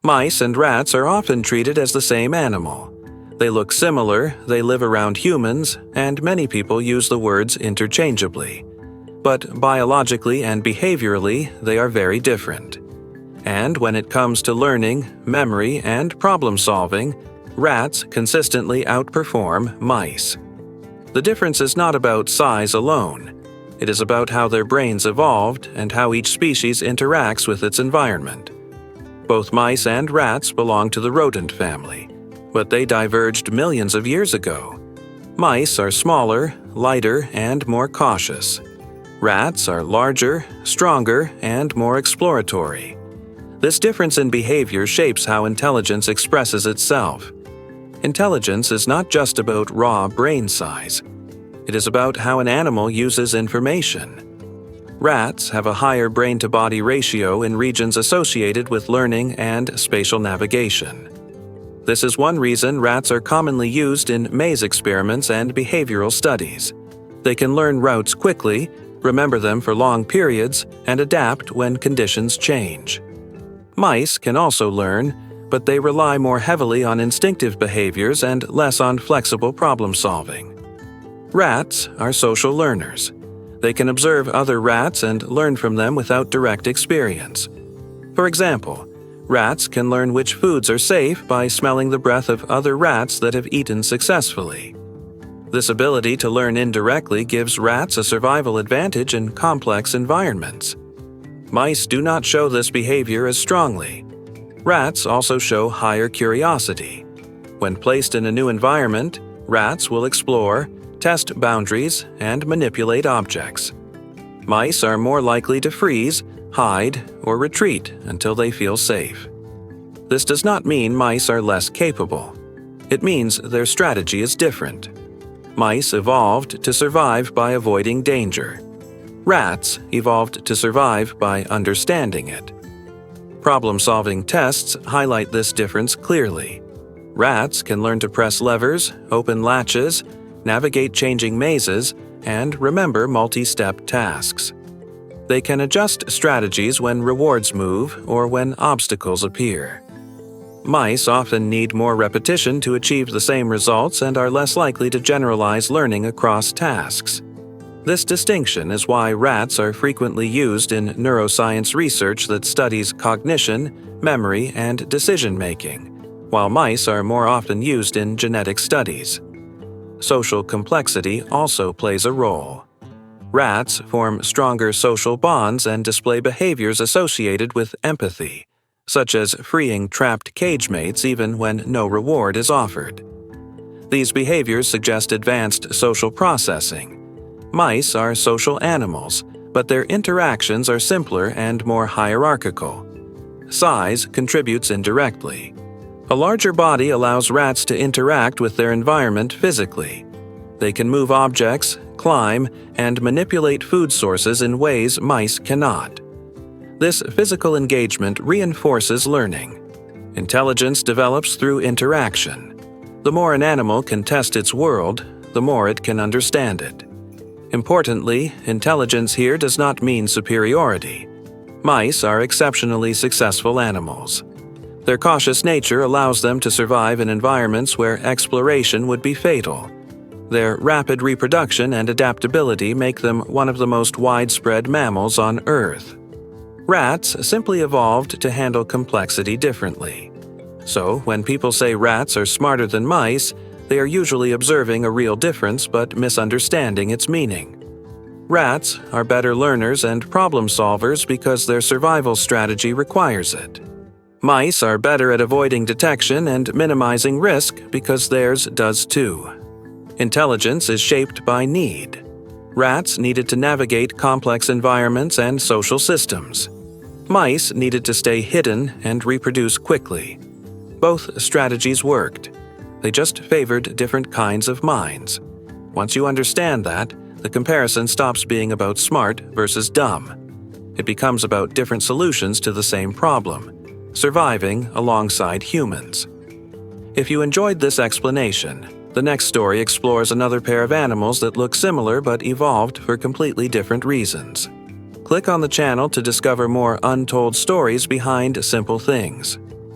Mice and rats are often treated as the same animal. They look similar, they live around humans, and many people use the words interchangeably. But biologically and behaviorally, they are very different. And when it comes to learning, memory, and problem solving, rats consistently outperform mice. The difference is not about size alone. It is about how their brains evolved and how each species interacts with its environment. Both mice and rats belong to the rodent family, but they diverged millions of years ago. Mice are smaller, lighter, and more cautious. Rats are larger, stronger, and more exploratory. This difference in behavior shapes how intelligence expresses itself. Intelligence is not just about raw brain size. It is about how an animal uses information. Rats have a higher brain-to-body ratio in regions associated with learning and spatial navigation. This is one reason rats are commonly used in maze experiments and behavioral studies. They can learn routes quickly, remember them for long periods, and adapt when conditions change. Mice can also learn, but they rely more heavily on instinctive behaviors and less on flexible problem-solving. Rats are social learners. They can observe other rats and learn from them without direct experience. For example, rats can learn which foods are safe by smelling the breath of other rats that have eaten successfully. This ability to learn indirectly gives rats a survival advantage in complex environments. Mice do not show this behavior as strongly. Rats also show higher curiosity. When placed in a new environment, rats will explore, test boundaries, and manipulate objects. Mice are more likely to freeze, hide, or retreat until they feel safe. This does not mean mice are less capable. It means their strategy is different. Mice evolved to survive by avoiding danger. Rats evolved to survive by understanding it. Problem-solving tests highlight this difference clearly. Rats can learn to press levers, open latches, navigate changing mazes, and remember multi-step tasks. They can adjust strategies when rewards move or when obstacles appear. Mice often need more repetition to achieve the same results and are less likely to generalize learning across tasks. This distinction is why rats are frequently used in neuroscience research that studies cognition, memory, and decision-making, while mice are more often used in genetic studies. Social complexity also plays a role. Rats form stronger social bonds and display behaviors associated with empathy, such as freeing trapped cage mates even when no reward is offered. These behaviors suggest advanced social processing. Mice are social animals, but their interactions are simpler and more hierarchical. Size contributes indirectly. A larger body allows rats to interact with their environment physically. They can move objects, climb, and manipulate food sources in ways mice cannot. This physical engagement reinforces learning. Intelligence develops through interaction. The more an animal can test its world, the more it can understand it. Importantly, intelligence here does not mean superiority. Mice are exceptionally successful animals. Their cautious nature allows them to survive in environments where exploration would be fatal. Their rapid reproduction and adaptability make them one of the most widespread mammals on Earth. Rats simply evolved to handle complexity differently. So, when people say rats are smarter than mice, they are usually observing a real difference but misunderstanding its meaning. Rats are better learners and problem solvers because their survival strategy requires it. Mice are better at avoiding detection and minimizing risk because theirs does too. Intelligence is shaped by need. Rats needed to navigate complex environments and social systems. Mice needed to stay hidden and reproduce quickly. Both strategies worked. They just favored different kinds of minds. Once you understand that, the comparison stops being about smart versus dumb. It becomes about different solutions to the same problem, surviving alongside humans. If you enjoyed this explanation, the next story explores another pair of animals that look similar but evolved for completely different reasons. Click on the channel to discover more untold stories behind simple things.